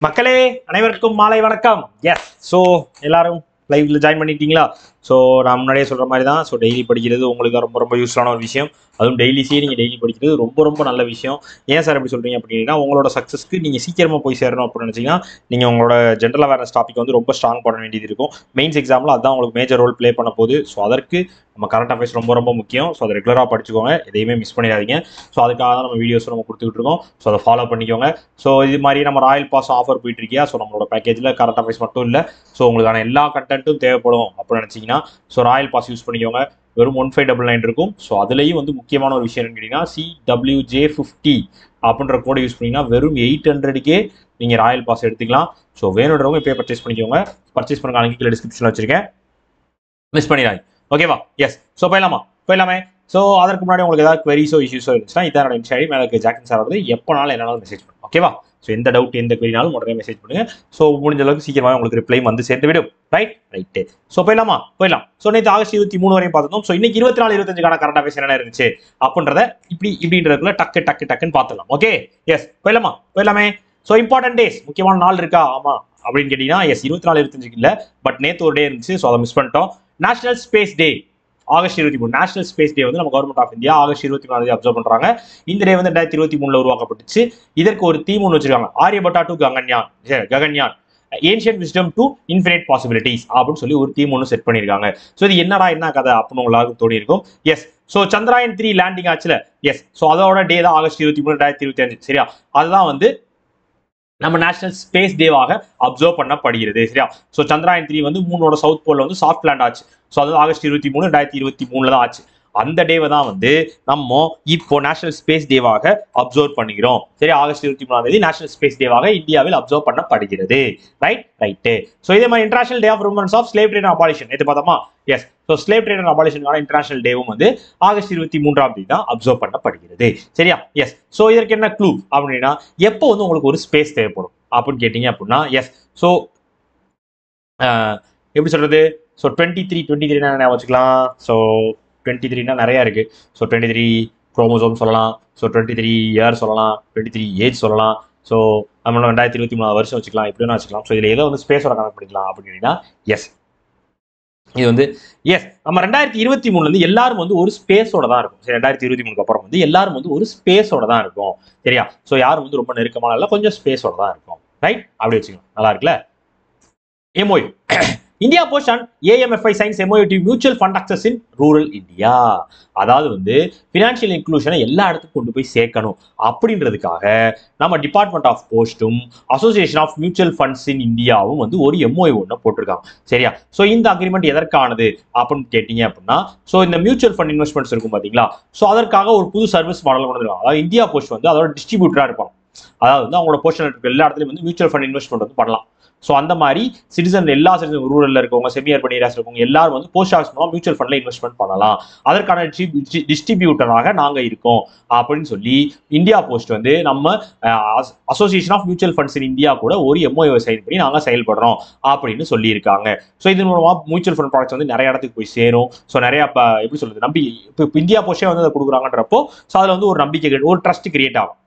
மக்களே அனைவருக்கும் மாலை வணக்கம். எஸ், ஸோ எல்லாரும் லைவ்ல ஜாயின் பண்ணிட்டீங்களா? ஸோ நான் முன்னாடியே சொல்ற மாதிரி தான். ஸோ டெய்லி படிக்கிறது உங்களுக்கு ரொம்ப ரொம்ப யூஸ்ஃபுல்லான ஒரு விஷயம். அதுவும் டெய்லிஸே நீங்கள் டெய்லி படிக்கிறது ரொம்ப ரொம்ப நல்ல விஷயம். ஏன் சார் எப்படி சொல்றீங்க அப்படின்னா, உங்களோட சக்ஸஸ்க்கு நீங்கள் சீக்கிரமாக போய் சேரணும் அப்படின்னு நினச்சிங்கன்னா, நீங்கள் உங்களோட ஜென்ரல் அவேர்னஸ் டாபிக் வந்து ரொம்ப ஸ்ட்ராங் பண்ண வேண்டியது இருக்கும். மெயின்ஸ் எக்ஸாமில் அதுதான் உங்களுக்கு மேஜர் ரோல் ப்ளே பண்ண போகுது. ஸோ அதற்கு நம்ம கரண்ட் அஃபேர்ஸ் ரொம்ப ரொம்ப முக்கியம். ஸோ அதை ரெகுலராக படிச்சுக்கோங்க, எதையுமே மிஸ் பண்ணிடாதீங்க. ஸோ அதுக்காக தான் நம்ம வீடியோஸ் நம்ம கொடுத்துக்கிட்டு இருக்கோம். ஸோ அதை ஃபாலோ பண்ணிக்கோங்க. ஸோ இது மாதிரி நம்ம ராயல் பாஸ் ஆஃபர் போயிட்டு இருக்கியா? ஸோ நம்மளோட பேக்கேஜில் கரண்ட் அஃபேர்ஸ் மட்டும் இல்லை, ஸோ உங்களுக்கான எல்லா கண்டென்ட்டும் தேவைப்படும் அப்படின்னு நினச்சிங்கன்னா ஸோ ராயல் பாஸ் யூஸ் பண்ணிக்கோங்க. வெறும் 1599 இருக்கும். ஸோ அதுலேயும் வந்து முக்கியமான ஒரு விஷயம் கேட்டிங்கன்னா CWJ50 அப்படின்ற கோடை யூஸ் பண்ணிங்கன்னா வெறும் 800க்கே நீங்கள் ராயல் பாஸ் எடுத்துக்கலாம். ஸோ வேணுன்றவங்க இப்போ பர்ச்சேஸ் பண்ணிக்கோங்க. பர்ச்சேஸ் பண்ணுங்க, லிங்க் டிஸ்கிரிப்ஷனில் வச்சிருக்கேன், மிஸ் பண்ணிடாங்க. ஓகேவா? எஸ், ஸோ போயிடலாமே. ஸோ அதற்கு முன்னாடி உங்களுக்கு ஏதாவது queries இஷ்யூஸோ இருந்துச்சுன்னா இதான் இன்ஸ்டாடி மேலே இருக்க ஜாக்கன் சார் வந்து எப்போனாலும் என்னாலும் மெசேஜ் பண்ணுங்க. ஓகேவா? ஸோ எந்த டவுட் எந்த queryனாலும் உடனே மெசேஜ் பண்ணுங்க. ஸோ முடிஞ்ச அளவுக்கு சீக்கிரமாக உங்களுக்கு ரிப்ளை வந்து சேர்ந்து விடும். ரைட்டு. ஸோ போயிடலாம். ஸோ நேற்று ஆகஸ்ட் 23 வரையும் பார்த்துட்டோம். ஸோ இன்னைக்கு 24 25க்கான கரண்ட் அஃபேர்ஸ் என்ன இருந்துச்சு அப்படின்றத இப்படின்றதுக்குள்ள டக்குன்னு பார்த்துடலாம். ஓகே, எஸ், போயிடலாமே. ஸோ இம்பார்ட்டன்ட் டேஸ், முக்கியமான நாள் இருக்கா? ஆமா அப்படின்னு கேட்டீங்கன்னா எஸ், 24 25க்கு இல்லை, பட் நேற்று ஒரு டே இருந்துச்சு. ஸோ அதை மிஸ் பண்ணிட்டோம். National space day August 23. National space day வந்து நம்ம government of India August 24 observe பண்றாங்க. இந்த டே வந்து 2023 உருவாக்கப்பட்டுச்சு. இதற்கு ஒரு தீம் ஒன்று வச்சிருக்காங்க, Aryabhata to Gaganyaan ancient wisdom to infinite possibilities அப்படின்னு சொல்லி ஒரு தீம் ஒன்று செட் பண்ணியிருக்காங்க. ஸோ இது என்ன கதை அப்படின்னு உங்களுக்கு தோணி இருக்கும். எஸ், ஸோ சந்திராயன் 3 லேண்டிங் ஆச்சுல. எஸ், ஸோ அதோட டே தான் ஆகஸ்ட் 23 2025. சரியா? அதுதான் வந்து நம்ம நேஷனல் ஸ்பேஸ் டேவாக அப்சர்வ் பண்ணப்படுகிறது. சரியா? ஸோ சந்திராயன் 3 வந்து மூணோட சவுத் போல்ல வந்து சாஃப்ட் லேண்ட் ஆச்சு. ஸோ அது ஆகஸ்ட் 23 2023 தான் ஆச்சு. அந்த டேவை தான் வந்து நம்ம இப்போ நேஷனல் ஸ்பேஸ் டேவாக அப்சர்வ் பண்ணிக்கிறோம். சரி, ஆகஸ்ட் 23 நேஷனல் ஸ்பேஸ் டேவாக இந்தியாவில் அப்சர்வ் பண்ணப்படுகிறது. ரைட்டு. ஸோ இதே மாதிரி international day of remembrance of slave trade and abolition நேற்று பார்த்தோமா? Yes, so slave trade and அபாலிஷனுக்கான இன்டர்நேஷனல் டேவும் வந்து ஆகஸ்ட் 23 தான் அப்சர்வ் பண்ணப்படுகிறது. சரியா? எஸ், ஸோ இதற்கு என்ன க்ளூ அப்படின்னா, எப்போ வந்து உங்களுக்கு ஒரு ஸ்பேஸ் தேவைப்படும் அப்படின்னு கேட்டீங்க அப்படின்னா, எஸ், ஸோ எப்படி சொல்றது? ஸோ 23 என்ன வச்சுக்கலாம்? ஸோ 23 நிறைய இருக்கு. ஸோ 23 குரோமோசோம் சொல்லலாம், ஸோ 23 இயர் சொல்லலாம், 23 ஏஜ் சொல்லலாம். ஸோ நம்ம 2023 வருஷம் வச்சுக்கலாம், இப்படின்னு வச்சுக்கலாம். ஸோ இதில் ஏதோ வந்து ஸ்பேஸோட கனெக்ட் பண்ணிக்கலாம் அப்படின்னா எஸ், இது வந்து எஸ், நம்ம 2023 எல்லாரும் வந்து ஒரு ஸ்பேஸோட தான் இருக்கும். சரி, 2023 அப்புறம் வந்து எல்லாரும் வந்து ஒரு ஸ்பேஸோட தான் இருக்கும். சரியா? ஸோ யாரும் வந்து ரொம்ப நெருக்கமான இல்லை, கொஞ்சம் ஸ்பேஸோட தான் இருக்கும். ரைட், அப்படி வச்சுக்கலாம். நல்லா இருக்குல்ல? MOU India post and AMFI science MOU to mutual fund access in rural India. அதாவது வந்து ஃபினான்ஷியல் இன்க்ளூஷனை எல்லா இடத்துக்கும் கொண்டு போய் சேர்க்கணும் அப்படின்றதுக்காக நம்ம டிபார்ட்மெண்ட் ஆஃப் போஸ்ட்டும் association of mutual funds in இந்தியாவும் வந்து ஒரு MOU ஒன்று போட்டிருக்காங்க. சரியா? ஸோ இந்த அக்ரிமெண்ட் எதற்கானது அப்படின்னு கேட்டீங்க அப்படின்னா, ஸோ இந்த மியூச்சுவல் ஃபண்ட் இன்வெஸ்ட்மெண்ட்ஸ் இருக்கும் பார்த்தீங்களா? ஸோ அதற்காக ஒரு புது சர்வீஸ் மாடல் கொண்டு வந்துருக்காங்க. அதாவது இந்தியா போஸ்ட் வந்து அதோட டிஸ்ட்ரிபியூட்டராக இருப்பாங்க. அதாவது வந்து அவங்களோட போஸ்ட் நெட்வொர்க் எல்லா இடத்துலையும் வந்து மியூச்சுவல் ஃபண்ட் இன்வெஸ்ட்மெண்ட் வந்து பண்ணலாம். ஸோ அந்த மாதிரி எல்லா சிட்டிசன் ரூரல்ல இருக்கவங்க, செமி அர்பன் ஏரியாஸ் இருக்கவங்க எல்லாரும் வந்து போஸ்ட் ஆஃபீஸ் மூலம் மியூச்சுவல் ஃபண்ட்ல இன்வெஸ்ட்மெண்ட் பண்ணலாம். அதற்கான டிஸ்ட்ரிபியூட்டராக நாங்கள் இருக்கோம் அப்படின்னு சொல்லி இந்தியா போஸ்ட் வந்து நம்ம association of mutual funds in India கூட ஒரு MOU சைன் பண்ணி நாங்கள் செயல்படுறோம் அப்படின்னு சொல்லியிருக்காங்க. ஸோ இதன் மூலமா மியூச்சுவல் ஃபண்ட் ப்ராடக்ட்ஸ் வந்து நிறைய இடத்துக்கு போய் சேரும். ஸோ நிறைய எப்படி சொல்றது, இப்போ இந்தியா போஸ்டே வந்து அதை கொடுக்குறாங்கன்றப்போ ஸோ அதில் வந்து ஒரு நம்பிக்கை, ஒரு ட்ரஸ்ட் கிரியேட் ஆகும்.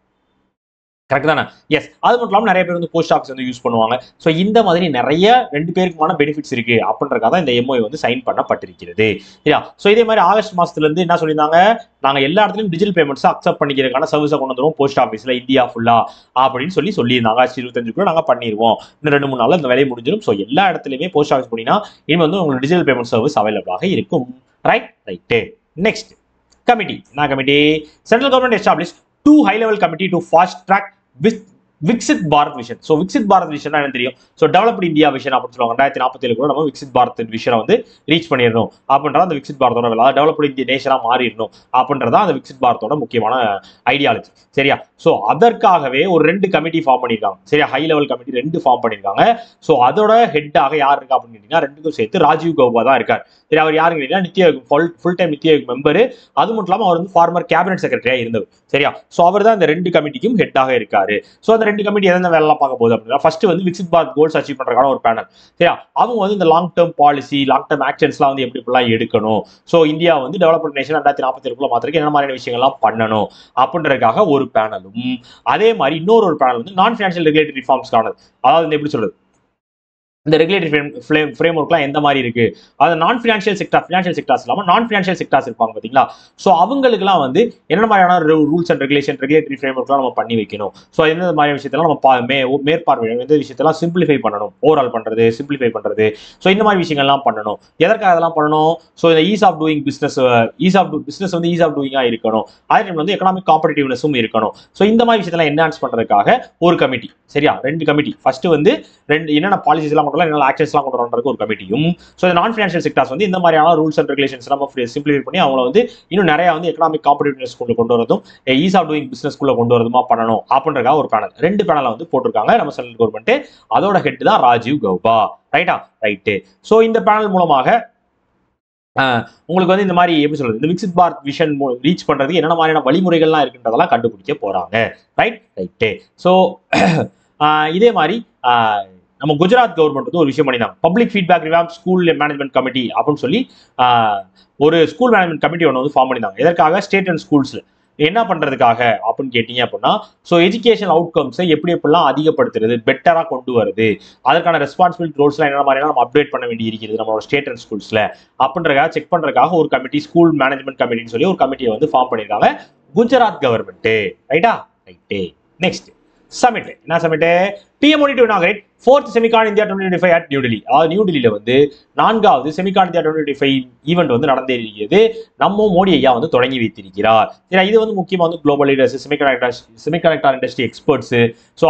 கரெக்ட் தானே? எஸ், அது மட்டும் இல்லாமல் நிறைய பேர் வந்து போஸ்ட் ஆஃபீஸ் வந்து யூஸ் பண்ணுவாங்க. ஸோ இந்த மாதிரி நிறைய 2 பேருக்குமான பெனிஃபிட்ஸ் இருக்கு அப்படின்றக்காக தான் இந்த MOU வந்து சைன் பண்ணப்பட்டிருக்கிறது. சரியா? ஸோ இதே மாதிரி ஆகஸ்ட் மாசத்துல இருந்து என்ன சொல்லியிருந்தாங்க, நாங்கள் எல்லா இடத்துலையும் டிஜிட்டல் பேமெண்ட்ஸ் அக்செப்ட் பண்ணிக்கிறதுக்கான சர்வீஸை கொண்டு வந்துருவோம் போஸ்ட் ஆஃபீஸில் இந்தியா ஃபுல்லா அப்படின்னு சொல்லியிருந்தாங்க. ஆகஸ்ட் 25 நாங்கள் பண்ணிடுவோம், இன்னும் 2-3 நாளில் இந்த வேலையை முடிஞ்சிடும். ஸோ எல்லா இடத்துலையுமே போஸ்ட் ஆஃபீஸ் போனீங்கன்னா இனி வந்து உங்களுக்கு டிஜிட்டல் பேமெண்ட் சர்வீஸ் அவைலபிளாக இருக்கும். ரைட்டு. நெக்ஸ்ட் கமிட்டி, என்ன committee? Central government establish 2 high-level committee to fast track Viksit Bharat vision. So Viksit Bharat vision என்ன தெரியும்? ஸோ டெவலப்டு இந்தியா விஷன் அப்படின்னு சொல்லுவாங்க. 2047 கூட நம்ம விக்சித் பாரத் விஷனை வந்து ரீச் பண்ணிடணும் அப்படின்றத அந்த விக்சித் பாரத்தோட வேலை, டெவலப்டு இந்திய நேஷனா மாறிடணும் அப்படின்றத அந்த விக்சித் பாரத்தோட முக்கியமான ஐடியாலஜி. சரியா? ஸோ அதற்காகவே ஒரு 2 கமிட்டி ஃபார்ம் பண்ணியிருக்காங்க. சரியா? ஹை லெவல் கமிட்டி 2 ஃபார்ம் பண்ணியிருக்காங்க. ஸோ அதோட ஹெட்டாக யார் இருக்கா அப்படின்னு கேட்டீங்கன்னா 2க்கும் சேர்த்து ராஜீவ் கௌபா தான் இருக்கார். சரி, அவர் யாருன்னு கேட்டீங்கன்னா NITI Aayog full time NITI Aayog member. அது மட்டும் இல்லாமல் அவர் வந்து ஃபார்மர் கேபினட் செக்ரட்டரியா இருந்தவர். சரியா? ஸோ அவர் தான் இந்த 2 கமிட்டிக்கும் ஹெட்டாக இருக்காரு. ஸோ அந்த 2 கமிட்டி எந்த வேலைலாம் பார்க்க போகுது அப்படின்னா, ஃபர்ஸ்ட் வந்து விக்சித் பாரத் கோல்ஸ் அச்சீவ் பண்றதுக்கான ஒரு பேனல். சரியா, அவங்க வந்து இந்த long term policy, long term ஆக்ஷன்ஸ்லாம் வந்து எப்படிலாம் எடுக்கணும், ஸோ இந்தியா வந்து டெவலப்மெண்ட் நேஷன் 2047 மாத்திரக்கு என்ன மாதிரியான விஷயங்கள்லாம் பண்ணணும் அப்படின்றதுக்காக ஒரு பேனலும், அதே மாதிரி இன்னொரு பேனல் வந்து நான் ஃபினான்ஷியல் ரெகுலேட்டரி ரிஃபார்ம்ஸ்க்கானது. அதாவது எப்படி சொல்றது, இந்த ரெகுலேட்டரி ஃப்ரேம் ஒர்க்லாம் எந்த மாதிரி இருக்கு, அது நான் ஃபினான்ஷியல் செக்டார், ஃபினான்ஷியல் செக்டார்ஸ் இல்லாமல் நான் ஃபினான்ஷியல் செக்டார்ஸ் இருப்பாங்க பார்த்தீங்களா, ஸோ அவங்களுக்குலாம் வந்து என்ன மாதிரியான rules and regulation, regulatory frame ஒர்க்லாம் நம்ம பண்ணி வைக்கணும். ஸோ எந்த மாதிரி விஷயத்தெல்லாம் நம்ம மேற்பார்வையிடணும், எந்த விஷயத்தெல்லாம் சிம்பிளிஃபை பண்ணணும், ஓவரால் பண்ணுறது, சிம்பிளிஃபை பண்ணுறது, ஸோ இந்த மாதிரி விஷயங்கள்லாம் பண்ணணும். எதற்காக அதெல்லாம் பண்ணணும், ஸோ இந்த ease of doing business, business வந்து ஈஸ் ஆஃப் டூயிங்காக இருக்கணும், அதே டைம் வந்து எக்கனாமிக் காம்படிட்டிவ்னஸும் இருக்கணும். ஸோ இந்த மாதிரி விஷயத்தெல்லாம் என்ஹான்ஸ் பண்ணுறதுக்காக ஒரு கமிட்டி. சரியா, 2 கமிட்டி. ஃபர்ஸ்ட் வந்து என்னென்ன பாலிசிஸ் எல்லாம் என்னென்ன ஆக்ஷன்ஸ்லாம் கொண்டு வரணும்னு ஒரு கமிட்டியும், ஸோ இந்த நான் ஃபினான்ஷியல் செக்டார்ஸ் வந்து இந்த மாதிரியான ரூல்ஸ் அண்ட் ரெகுலேஷன்ஸ் நம்ம சிம்பிளிஃபை பண்ணி அவங்கள வந்து இன்னும் நிறைய வந்து எக்கனாமிக் காம்படிட்டிவ்னஸ் கொண்டு வரதும், ஈஸ் ஆஃப் டூயிங் பிசினஸ்க்குள்ள கொண்டு வரதுமா பண்ணணும் அப்படின்றதுக்காக ஒரு பேனல், 2 பேனலை வந்து போட்டிருக்காங்க நம்ம சென்ட்ரல் கவர்மெண்ட். அதோட ஹெட் தான் ராஜீவ் கௌபா. ரைட்டா, ரைட்டு. ஸோ இந்த பேனல் மூலமாக உங்களுக்கு வந்து இந்த மாதிரி எப்படி சொல்றது, இந்த விக்சித் பாரத் விஷன் ரீச் பண்றது என்னென்ன மாதிரியான வழிமுறைகள்லாம் இருக்குன்றதெல்லாம் கண்டுபிடிக்க போறாங்க. ரைட்டு. ஸோ இதே மாதிரி நம்ம குஜராத் கவர்மெண்ட் வந்து ஒரு விஷயம் பண்ணினாங்க, public feedback revamp school management committee அப்படின்னு சொல்லி ஒரு ஸ்கூல் மேனேஜ்மெண்ட் கமிட்டி ஒன்று வந்து ஃபார்ம் பண்ணினாங்க. எதற்காக, ஸ்டேட் அண்ட் ஸ்கூல்ஸ்ல என்ன பண்றதுக்காக அப்படின்னு கேட்டீங்க அப்படின்னா, ஸோ எஜுகேஷன் அவுட்கம்ஸை எப்படிலாம் அதிகப்படுத்துறது, பெட்டரா கொண்டு வருது, அதற்கான ரெஸ்பான்சிபிலிட்டி ரோல்ஸ்லாம் என்ன மாதிரியான நம்ம அப்டேட் பண்ண வேண்டி இருக்கிறது நம்மளோட ஸ்டேட் அண்ட் ஸ்கூல்ஸ்ல அப்படின்றதுக்காக செக் பண்றதுக்காக ஒரு கமிட்டி, ஸ்கூல் மேனேஜ்மெண்ட் கமிட்டின்னு சொல்லி ஒரு கமிட்டியை வந்து ஃபார்ம் பண்ணியிருக்காங்க குஜராத் கவர்மெண்ட். ரைட்டா, ரைட்டு. Next summit. என்ன summit, PM wanted to inaugurate 4th Semicon India 2025 at New Delhi. அதாவது நியூ டெல்லியில வந்து 4வது செமிகான் இந்தியா 2025 ஈவெண்ட் வந்து நடந்தேறியது. நம்ம மோடி ஐயா வந்து தொடங்கி வைத்திருக்கிறார். சரி, இது வந்து முக்கியமா வந்து global leaders, semiconductor industry experts, so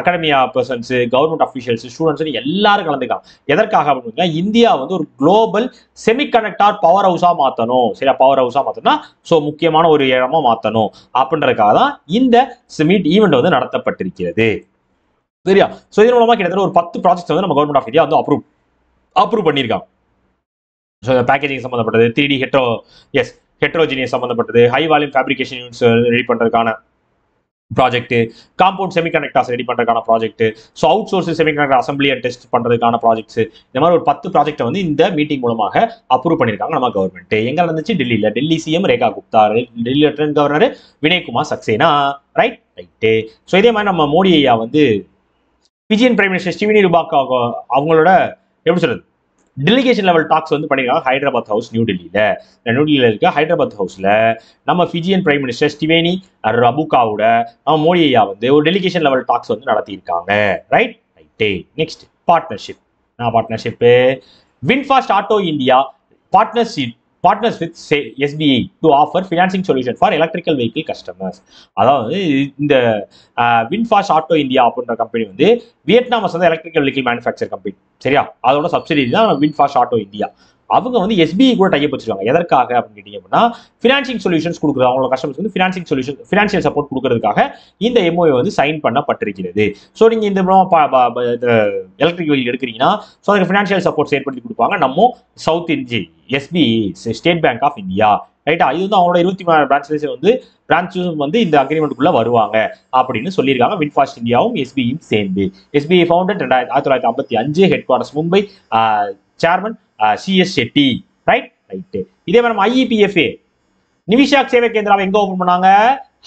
academia persons, government officials, students எல்லாரும் கலந்துக்கலாம். எதற்காக அப்படின்னா, இந்தியா வந்து ஒரு குளோபல் செமிகண்டக்டர் பவர் ஹவுஸா மாற்றணும். சரியா, பவர் ஹவுஸா மாற்றணும்னா ஸோ முக்கியமான ஒரு இடமா மாற்றணும் அப்படின்றதுக்காக தான் இந்த சமிட் ஈவெண்ட் வந்து நடத்தப்பட்டிருக்கிறது. சரியா, ஸோ இதன் மூலமா கிட்டத்தட்ட ஒரு 10 ப்ராஜெக்ட்ஸ் வந்து நம்ம கவர்மெண்ட் ஆஃப் இந்தியா வந்து அப்ரூவ் பண்ணியிருக்காங்க. ஸோ பேக்கேஜிங் சம்பந்தப்பட்டது, 3D ஹெட்ரோஜினியஸ் சம்பந்தப்பட்டது, high volume fabrication units ready பண்றதுக்கான ப்ராஜெக்ட், காம்பவுண்ட் செமிகண்டக்டர்ஸ் ரெடி பண்றதுக்கான project, so out source semiconductor assembly and test பண்றதுக்கான ப்ராஜெக்ட்ஸ், இந்த மாதிரி ஒரு 10 ப்ராஜெக்ட் வந்து இந்த மீட்டிங் மூலமாக அப்ரூவ் பண்ணியிருக்காங்க நம்ம கவர்மெண்ட். எங்க நடந்துச்சு, டெல்லியில. Delhi CM Rekha Gupta, Delhi lieutenant governor Vinaykumar Saxena. Right. So இதே மாதிரி நம்ம மோடி ஐயா வந்து பிஜியன் பிரைம் மினிஸ்டர் ஸ்டீவனி ருபாக் அவங்களோட எப்படி சொல்றது டெலிகேஷன் லெவல் டாக்ஸ் வந்து பண்ணிருக்காங்க ஹைதராபாத் ஹவுஸ் நியூ டெல்லியில இருக்க ஹைதராபாத் ஹவுஸ்ல நம்ம ஃபிஜியன் பிரைம் மினிஸ்டர் ஸ்டிவேனி ரபுகாவோட நம்ம மோடி ஐயா வந்து ஒரு டெலிகேஷன் லெவல் டாக்ஸ் வந்து நடத்தியிருக்காங்க. Right. Next partnership VinFast auto India partners with SBI to offer financing solution for electrical vehicle customers. அதாவது இந்த வின்ஃபாஸ்ட் ஆட்டோ இந்தியா அப்படின்ற கம்பெனி வந்து வியட்நாம் வந்து எலக்ட்ரிக்கல் வெஹிக்கிள் மேனுஃபேக்சர் கம்பெனி. சரியா, அதோட சப்சிடி தான் வின்ஃபாஸ்ட் ஆட்டோ இந்தியா. அவங்க வந்து SBI கூட டைப் வச்சிருக்காங்க. எதற்காக அப்படின்னு கேட்டீங்க அப்படின்னா, ஃபினான்சிங் சொல்யூஷன்ஸ் கொடுக்குறது, அவங்களோட கஸ்டமர்ஸ் வந்து ஃபினான்சியல் சப்போர்ட் கொடுக்கறதுக்காக இந்த MOU வந்து சைன் பண்ணப்பட்டிருக்கிறது. ஸோ நீங்க இந்த எலக்ட்ரிக் வெஹிக்கிள் எடுக்கிறீங்கன்னா, ஸோ அதுக்கு ஃபினான்சியல் சப்போர்ட் ஏற்படுத்தி கொடுப்பாங்க நம்ம south Indian SBI, state bank of India. ரைட்டா, இது வந்து அவங்களோட 23 பிரான்ச்சஸும் வந்து இந்த அக்ரிமெண்ட்டுக்குள்ள வருவாங்க அப்படின்னு சொல்லியிருக்காங்க. வின்ஃபாஸ்ட் இந்தியாவும் SBIயும் சேர்ந்து. SBI founded 1955, head quarters Mumbai, chairman CS Shetty. Right. இதே மாதிரி நம்ம IEPFA நிவிஷாக் சேவை கேந்திராவை எங்க ஓபன் பண்ணாங்க,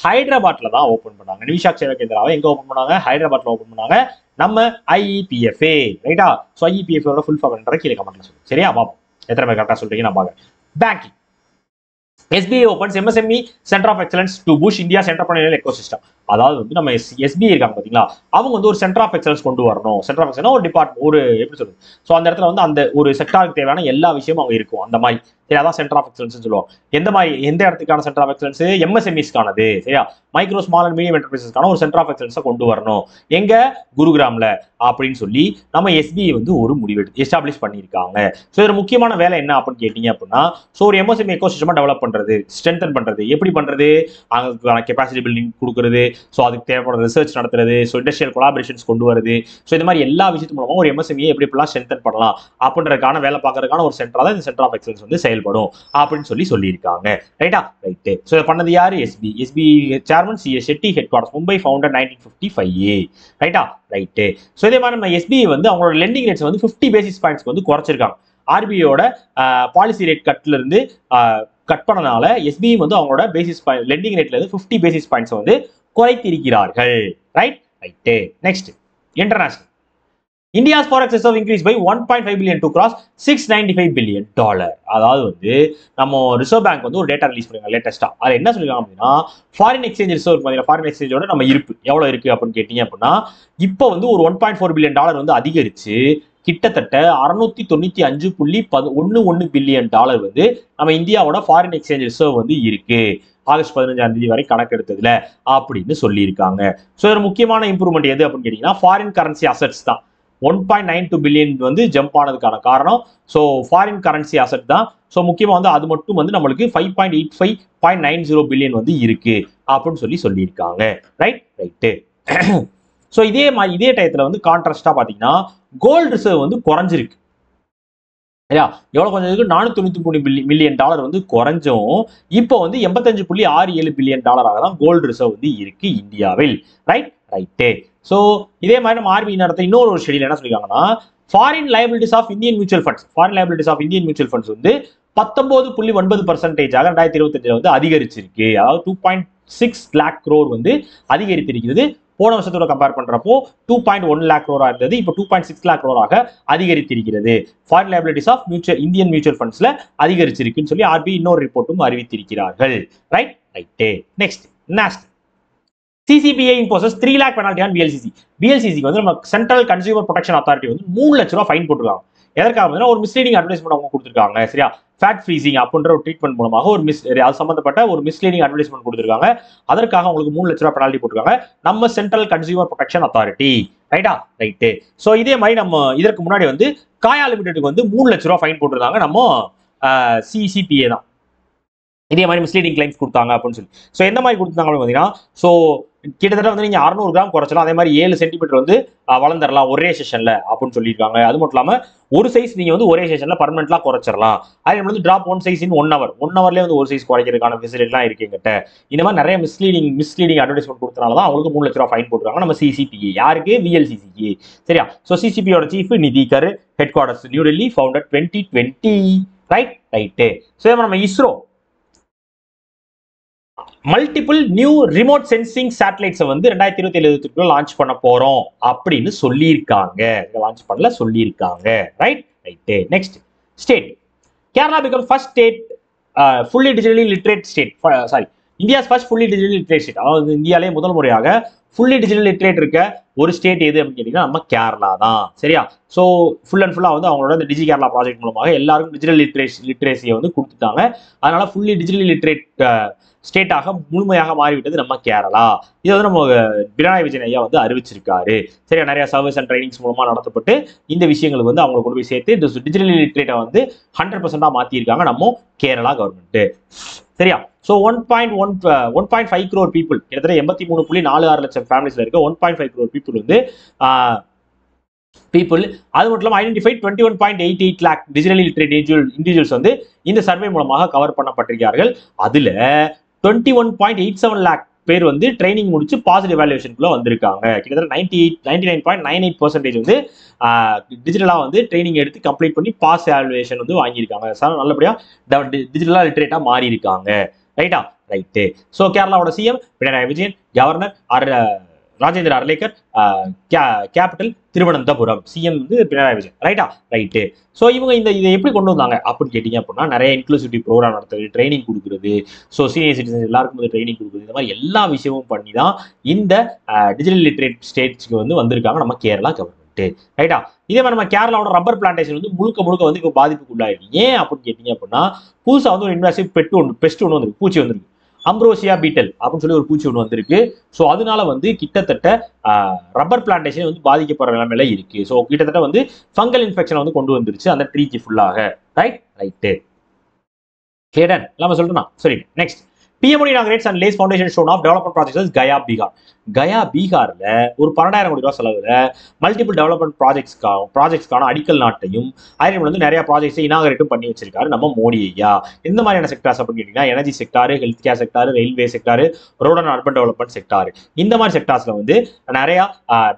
ஹைதராபாத்ல தான் ஓபன் பண்ணாங்க. நிவிஷாக் சேவை கேந்திராவை எங்க ஓபன் பண்ணாங்க, ஹைதராபாத்ல ஓபன் பண்ணாங்க நம்ம IEPFA. ரைட்டா, ஸோ IEPFA ஃபுல் ஃபார்ம் கீழே கமெண்ட்ல சொல்லுங்க. சரியா, பாப்போம் எத்தனை பேர் கரெக்டா சொல்றீங்க நான் பாக்கிறேன். Banking SBI opens MSME Center of Excellence to boost India's entrepreneurial ecosystem. அதாவது வந்து நம்ம SBI இருக்காங்க பாத்தீங்களா, அவங்க வந்து ஒரு சென்டர் ஆஃப் எக்ஸலன்ஸ் கொண்டு வரணும். சென்டர் ஆஃப் எக்ஸலன்ஸ் ஒரு டிபார்ட்மெண்ட், ஒரு எப்படி சொல்றது, ஸோ அந்த இடத்துல வந்து அந்த ஒரு செக்டாருக்கு தேவையான எல்லா விஷயமும் அவங்க இருக்கும். அந்த மாதிரி சரி, அதான் சென்டர் ஆஃப் எக்ஸலன்ஸ் சொல்லுவாங்க. எந்த இடத்துக்கான சென்டர் ஆஃப் எக்ஸலன்ஸ், MSMEஸ்க்கானது. சரியா, மைக்ரோ ஸ்மால் அண்ட் மீடியம் என்டர்பிரைசஸ்க்கான ஒரு சென்டர் ஆஃப் எக்ஸலன்ஸை கொண்டு வரணும் எங்க, குருகிராம்ல அப்படின்னு சொல்லி நம்ம SBI வந்து ஒரு முடிவு எஸ்டாப்ளிஷ் பண்ணியிருக்காங்க. ஸோ இதோட முக்கியமான வேலை என்ன அப்படின்னு கேட்டீங்க அப்படின்னா, ஸோ ஒரு MSME எக்கோசிஸ்டமா டெவலப் பண்றது, ஸ்ட்ரென்தன் பண்றது. எப்படி பண்றது, அங்கே கெப்பாசிட்டி பில்டிங் கொடுக்கறது, ஸோ அதுக்கு தேவைப்படுற ரிசர்ச் நடத்துறது, ஸோ இண்டஸ்ட்ரியல் கொலாபரேஷன்ஸ் கொண்டு வருது. ஸோ இந்த மாதிரி எல்லா விஷயத்து மூலமாக ஒரு எம்எஸ்எம்இ எப்படிலாம் ஸ்ட்ரென்தன் பண்ணலாம் அப்படின்றதுக்கான வேலை பார்க்கறதுக்கான ஒரு சென்டராக தான் இந்த சென்டர் ஆஃப் எக்ஸலன்ஸ் வந்து செயல்படும் அப்படின்னு சொல்லியிருக்காங்க. ரைட்டா? ரைட்டு. ஸோ இதை பண்ணது யாரு? SP chairman CS Shetty, head quarters Mumbai, founder 1955. ரைட்டா? ரைட்டு. ஸோ இதே மாதிரி நம்ம எஸ்பிஐ வந்து அவங்களோட லெண்டிங் ரேட்ஸ் வந்து 50 பேசிஸ் பாயிண்ட்ஸ்க்கு வந்து குறைச்சிருக்காங்க. ஆர்பிஐயோட பாலிசி ரேட் கட்ல இருந்து கட் பண்ணனால எஸ்பிஐ வந்து அவங்களோட பேசிஸ் பாயிண்ட் லெண்டிங் ரேட்ல இருந்து 50 பேசிஸ் பாயிண்ட்ஸ் வந்து குறைத்திருக்கிறார்கள். Right? Right. Next, international. India's forex reserve increase by 1.5 billion to cross $695 billion. அதாவது வந்து நம்ம ரிசர்வ் பேங்க் வந்து ஒரு டேட்டா ரிலீஸ் பண்ணிருக்காங்க லேட்டஸ்டா. அது என்ன சொல்லிருக்காங்க அப்படின்னா, ஃபாரின் எக்ஸ்சேஞ்ச் ரிசர்வ் பார்த்தீங்கன்னா ஃபாரின் எக்ஸ்சேஞ்சோட நம்ம இருப்பு எவ்வளவு இருக்கு அப்படின்னு கேட்டீங்க அப்படின்னா, இப்போ வந்து ஒரு $1.4 பில்லியன் வந்து அதிகரிச்சு கிட்டத்தட்ட $695.11 பில்லியன் வந்து நம்ம இந்தியாவோட ஃபாரின் எக்ஸ்சேஞ்ச் ரிசர்வ் வந்து இருக்கு ஆகஸ்ட் 15 வரை கணக்கெடுத்ததுல அப்படின்னு சொல்லியிருக்காங்க. ஸோ ஒரு முக்கியமான இம்ப்ரூவ்மெண்ட் எது அப்படின்னு கேட்டீங்கன்னா, ஃபாரின் கரன்சி அசட்ஸ் தான். 1.92 பில்லியன் வந்து ஜம்ப் ஆனதுக்கான காரணம் ஸோ ஃபாரின் கரன்சி அசட் தான். ஸோ முக்கியமாக வந்து அது மட்டும் வந்து நம்மளுக்கு 5.85.90 பில்லியன் வந்து இருக்கு அப்படின்னு சொல்லியிருக்காங்க. ரைட்? ரைட்டு. ஸோ இதே டயத்தில் வந்து கான்ட்ராஸ்டா பார்த்தீங்கன்னா கோல்டு ரிசர்வ் வந்து குறைஞ்சிருக்கு. ஐயா எவ்வளவு குறைஞ்சதுக்கு $493 மில்லியன் வந்து குறைஞ்சும் இப்போ வந்து 85.67 பில்லியன் தான் கோல்டு ரிசர்வ் வந்து இருக்கு இந்தியாவில். ரைட்? ரைட்டு. ஸோ இதே மாதிரி நம்ம ஆர்பிஐ நடத்த இன்னொரு ஒரு ஷெடியூல் என்ன சொல்லியிருக்காங்கன்னா, foreign liabilities of Indian mutual funds வந்து 19.9% 2025 வந்து அதிகரிச்சிருக்கு. அதாவது 2.6 lakh crore வந்து அதிகரித்திருக்கிறது. போன வருஷத்தோட கம்பேர் பண்றப்போ 2.1 lakh crore இருந்தது, இப்போ 2.6 lakh crore அதிகரித்திருக்கிறது. Foreign liabilities of Indian mutual ஃபண்ட்ஸ்ல அதிகரிச்சிருக்குன்னு சொல்லி ஆர்பிஐ இன்னொரு ரிப்போர்ட்டும் அறிவித்திருக்கிறார்கள். Right? Right. Next, national. CCPA imposes 3 lakh penalty on BLCC. BLCCக்கு வந்து நம்ம சென்ட்ரல் கன்சியூமர் ப்ரொடெக்ஷன் அத்தாரிட்டி வந்து 3 லட்ச ரூபாய் ஃபைன் போட்டுருக்காங்க. எதற்காக ஒரு மிஸ்லீடிங் அட்வர்டைஸ்மெண்ட் அவங்க கொடுத்துருக்காங்க. சரியா? ஃபேட் ஃப்ரீசிங் அப்படின்ற ஒரு ட்ரீட்மெண்ட் மூலமாக அது சம்பந்தப்பட்ட ஒரு மிஸ்லீடிங் அட்வர்டைஸ்மெண்ட் கொடுத்துருக்காங்க. அதற்காக உங்களுக்கு 3 லட்ச ரூபாய் பெனால்ட்டி போட்டுருக்காங்க நம்ம சென்ட்ரல் கன்சியூமர் ப்ரொடெக்ஷன் அத்தாரிட்டி. ரைட்டா? ரைட்டு. ஸோ இதே மாதிரி நம்ம இதற்கு முன்னாடி வந்து காயா லிமிடெடுக்கு வந்து 3 லட்ச ரூபாய் ஃபைன் போட்டிருந்தாங்க நம்ம CCPA தான். இதே மாதிரி மிஸ்லீடிங் கிளைம்ஸ் கொடுத்தாங்க அப்படின்னு சொல்லி. ஸோ எந்த மாதிரி கொடுத்தாங்க அப்படின்னு பார்த்தீங்கன்னா, ஸோ கிட்டத்தட்ட வந்து நீங்க 600 கிராம் குறைச்சலாம், அதே மாதிரி 7 சென்டிமீட்டர் வந்து வளர்ந்துடலாம் ஒரே செஷன்ல அப்படின்னு சொல்லியிருக்காங்க. அது மட்டும் இல்லாம ஒரு சைஸ் நீங்க வந்து ஒரே செஷன்ல பர்மனெண்ட்லாம் குறைச்சிடலாம். அதே வந்து டிராப் 1 சைஸ் இன் 1 hour, 1 hourலேயே வந்து ஒரு சைஸ் குறைக்கிறதுக்கான ஃபெசிலிட்டிலாம் இருக்கு எங்கிட்ட. இந்த மாதிரி நிறைய மிஸ்லீடிங் அட்வர்டைஸ்மெண்ட் கொடுத்தனால தான் அவங்களுக்கு 3 லட்ச ரூபாய் ஃபைன் போட்டுருக்காங்க நம்ம CCPA. யாருக்கு? VLCCக்கு. சரியா? ஸோ CCPயோட chief Nidhi Khare, headquarters New Delhi, founder 2020. Right? Right. So நம்ம ISRO multiple new remote sensing சேட்டலைட்ஸை வந்து 2027 லான்ச் பண்ண போறோம் அப்படின்னு சொல்லியிருக்காங்க. லான்ச் பண்ணல, சொல்லியிருக்காங்க. Right? Right. Next, state. Kerala become first state fully digitally literate state. Sorry, India's first fully digitally literate state. அதாவது இந்தியாலே முதல் முறையாக ஃபுல்லி டிஜிட்டல் லிட்ரேட் இருக்க ஒரு ஸ்டேட் எது அப்படின்னு கேட்டீங்கன்னா நம்ம கேரளா தான். சரியா? ஸோ ஃபுல் அண்ட் ஃபுல்லாக வந்து அவங்களோட இந்த டிஜி கேரளா ப்ராஜெக்ட் மூலமாக எல்லாருக்கும் டிஜிட்டல் லிட்ரேசியை வந்து கொடுத்துட்டாங்க. அதனால ஃபுல்லி டிஜிட்டல் லிட்ரேட் ஸ்டேட்டாக முழுமையாக மாறிவிட்டது நம்ம கேரளா. இதை வந்து நம்ம பினராயி விஜயன் ஐயா வந்து அறிவிச்சிருக்காரு. சரியா? நிறைய சர்வீஸ் அண்ட் ட்ரைனிங்ஸ் மூலமாக நடத்தப்பட்டு இந்த விஷயங்களுக்கு வந்து அவங்களை கொண்டு போய் சேர்த்து இந்த டிஜிட்டல் லிட்ரேட்டை வந்து 100% மாற்றிருக்காங்க நம்ம கேரளா கவர்மெண்ட். சரியா? ஸோ 1.5 crore பீப்புள், கிட்டத்தட்ட 83.46 லட்சம் ஃபேமிலிஸ்ல இருக்க 1.5 crore பீப்புள் வந்து அது மட்டும் இல்லாமல் identified 21.88 lakh digitally literate individuals வந்து இந்த சர்வே மூலமாக கவர் பண்ணப்பட்டிருக்கிறார்கள். அதுல 21.87 lakh பேர் வந்து ட்ரைனிங் முடிச்சு பாசிட்டிவ் எவாலுவேஷனுக்குள்ள வந்திருக்காங்க. கிட்டத்தட்ட 99.98% வந்து டிஜிட்டலா வந்து ட்ரைனிங் எடுத்து கம்ப்ளீட் பண்ணி பாஸ் எவாலுவேஷன் வந்து வாங்கியிருக்காங்க. நல்லபடியா டிஜிட்டலா லிட்ரேட்டா மாறி இருக்காங்க. ரைட்டா? ரைட்டு. ஸோ கேரளாவோட CM Pinarayi Vijayan, governor Rajendra Arlekar, capital Thiruvananthapuram, CM வந்து பினராயி விஜயன். ரைட்டா? ரைட்டு. ஸோ இவங்க இதை எப்படி கொண்டு வந்தாங்க அப்படின்னு கேட்டீங்க அப்படின்னா, நிறைய இன்க்ளூசிவிட்டி ப்ரோக்ராம் நடத்துறது, ட்ரைனிங் கொடுக்குறது, ஸோ சீனியர் சிட்டிசன் எல்லாருக்கும் வந்து ட்ரைனிங் கொடுக்குறது, இந்த மாதிரி எல்லா விஷயமும் பண்ணி தான் இந்த டிஜிட்டல் லிட்ரேட் ஸ்டேட்ஸ்க்கு வந்து வந்திருக்காங்க நம்ம கேரளா கவர்மெண்ட். ரைட்டா? இதே மாதிரி நம்ம கேரளாவோட ரப்பர் பிளான்டேஷன் வந்து முழுக்க வந்து இப்போ பாதிப்புக்குள்ளாயிருக்கு. ஏன் அப்படின்னு கேட்டீங்க அப்படின்னா, புதுசாக வந்து ஒரு இன்வாசிவ் பெஸ்ட் ஒன்று வந்திருக்கு, பூச்சி வந்திருக்கு, அம்ப்ரோசியா பீட்டல் அப்படின்னு சொல்லி ஒரு பூச்சி ஒன்று வந்திருக்கு. ஸோ அதனால வந்து கிட்டத்தட்ட ரப்பர் பிளான்டேஷன் வந்து பாதிக்கப்படுற நிலைமையில இருக்கு. ஸோ கிட்டத்தட்ட வந்து ஃபங்கல் இன்ஃபெக்ஷன் வந்து கொண்டு வந்துருச்சு அந்த ட்ரீக்கு ஃபுல்லாக. ரைட்? ரைட்டு. கிளியர்? நம்ம சொல்றோம். சரி, next, PM inaugurates and lays foundation stone of development projects Gaya, Bihar. Gaya பீகார்ல ஒரு 12,000 கோடி ரூபாய் செலவுல மல்டிபிள் டெவலப்மெண்ட் ப்ராஜெக்ட்ஸ்க்கான அடிக்கல் நாட்டையும் வந்து நிறைய ப்ராஜெக்ட்ஸை இனாகரேட்டும் பண்ணி வச்சிருக்காரு நம்ம மோடி ஐயா. எந்த மாதிரியான செக்டார்ஸ் அப்படின்னு கேட்டீங்கன்னா energy sector, health care sector, railway sector, road and urban development sector. இந்த மாதிரி செக்டார்ஸ்ல வந்து நிறைய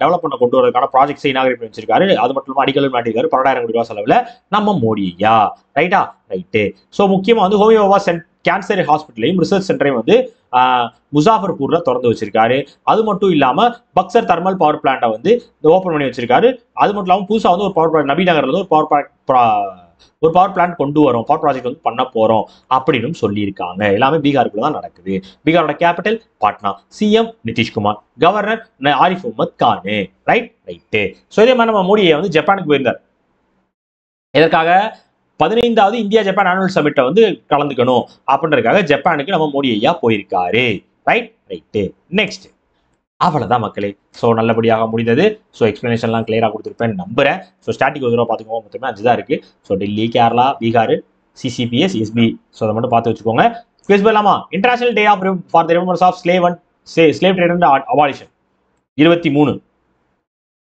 டெவலப்மெண்ட் கொண்டு வரதுக்கான ப்ராஜெக்ட்ஸை இனாகரேட் பண்ணி வச்சிருக்காரு. அது மட்டும் இல்லாமல் அடிக்கல் நாட்டிருக்காரு 12,000 கோடி ரூபாய் செலவுல நம்ம மோடி ஐயா. ரைட்டா? ரைட்டு. ஸோ முக்கியமா வந்து ஹோமியோபா கேன்சர் ஹாஸ்பிட்டலையும் ரிசர்ச் சென்டரையும் வந்து முசாஃபர்பூர்ல திறந்து வச்சிருக்காரு. அது மட்டும் இல்லாம பக்சர் தெர்மல் பவர் பிளான்ட்டை வந்து ஓபன் பண்ணி வச்சிருக்காரு. அது மட்டும் இல்லாம புதுசா வந்து ஒரு பவர் பிளான்ட் நபிநகர்ல வந்து ஒரு பவர் பிளான்ட் கொண்டு வரோம், பவர் ப்ராஜெக்ட் வந்து பண்ண போறோம் அப்படின்னு சொல்லியிருக்காங்க. எல்லாமே பீகாருக்குள்ள தான் நடக்குது. பீகாரோட capital Patna. CM Nitish Kumar, governor Arif Mohammed Khan. Right. So இதே மாதிரி நம்ம மோடியை வந்து ஜப்பானுக்கு போயிருந்தார். இதற்காக 15வது இந்தியா ஜப்பான் ஆனுவல் சமிட்டை வந்து கலந்துக்கணும் அப்படின்றதுக்காக ஜப்பானுக்கு நம்ம மோடி ஐயா போயிருக்காரு. ரைட்டு. நெக்ஸ்ட் அவ்வளவுதான் மக்களே. ஸோ நல்லபடியாக முடிந்தது. ஸோ எக்ஸ்பிளனேஷன்லாம் கிளியராக கொடுத்துருப்பேன் நம்புறேன். ஸோ ஸ்டாட்டிக் ஒரு தடவை பார்த்துக்கோங்க. மொத்தமே 5 தான் இருக்கு. So Delhi, Kerala, Bihar, CCPS, SB. So அதை மட்டும் பார்த்து வச்சுக்கோங்க. குவிஸ் போயிடலாமா? International day for the remembrance of slave trade and abolition 23.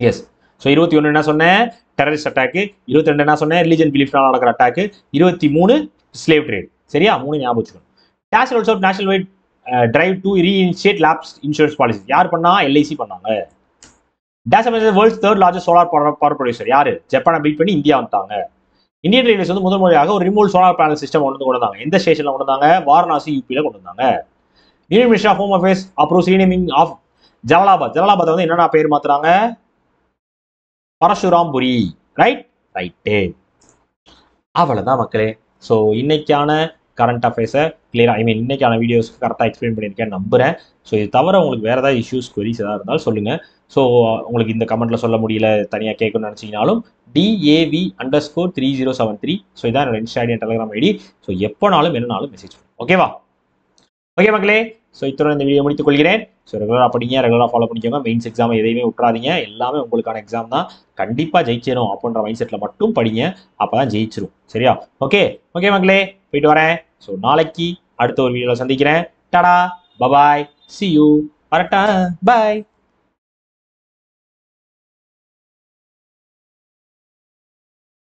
Yes. So 21 என்ன சொன்னேன்? Terrorist attack. 22 என்ன சொன்னேன்? ரிலிஜன் பிலீஃப்னால நடக்கிற அட்டாக்கு. 23 slave trade. சரியா? 3 ஞாபகம் வச்சுக்கணும். Dash also national white drive to reinitiate labs insurance policy. யார் பண்ணா? LIC பண்ணாங்க. Dash world's 3rd largest solar power producer யாரு? ஜப்பானை பீட் பண்ணி இந்தியா வந்தாங்க. இந்தியன் ரயில்வேஸ் வந்து முதல் முறையாக ஒரு ரிமோட் சோலார் பேனல் சிஸ்டம் கொண்டு வந்தாங்க. எந்த ஸ்டேஷன்ல கொண்டு வந்தாங்க? வாரணாசி, UPல கொண்டு வந்தாங்க. Union ministry of home affairs approves renaming of Jalalabad வந்து என்னென்ன பேர் மாத்துறாங்க? பரசுராம்புரி. ரைட்டு. அவ்வளவுதான் மக்களே. ஸோ இன்னைக்கான கரண்ட் அஃபேர்ஸை கிளியரா இன்னைக்கான வீடியோஸ்க்கு கரெக்டாக எக்ஸ்பிளைன் பண்ணியிருக்கேன் நம்புறேன். ஸோ இது தவிர உங்களுக்கு வேற ஏதாவது இஷ்யூஸ், குவரிஸ் ஏதாவது இருந்தாலும் சொல்லுங்க. ஸோ உங்களுக்கு இந்த கமெண்ட்ல சொல்ல முடியல, தனியாக கேட்கணும்னு நினைச்சீங்கனாலும் DAV_3073. ஸோ இதான் என்னோட insta ID, Telegram ID. So எப்போனாலும் என்னனாலும் மெசேஜ் பண்ணுங்க. ஓகேவா? ஓகே மக்களே. ஸோ இத்துடன் இந்த வீடியோ முடித்துக் கொள்கிறேன். ஸோ ரெகுலராக படிங்க, ரெகுலராக ஃபாலோ பண்ணிக்கோங்க. மெயின்ஸ் எக்ஸாம் எதையுமே விட்டுறாதீங்க. எல்லாமே உங்களுக்கான எக்ஸாம் தான். கண்டிப்பாக ஜெயிச்சிடும் அப்படின்ற மைண்ட் செட்டில் மட்டும் படிங்க. அப்போ தான் ஜெயிச்சிரும். சரியா? ஓகே மக்களே, போயிட்டு வரேன். ஸோ நாளைக்கு அடுத்த ஒரு வீடியோவில் சந்திக்கிறேன். Tata, bye bye, see you. வரட்டா, பாய்.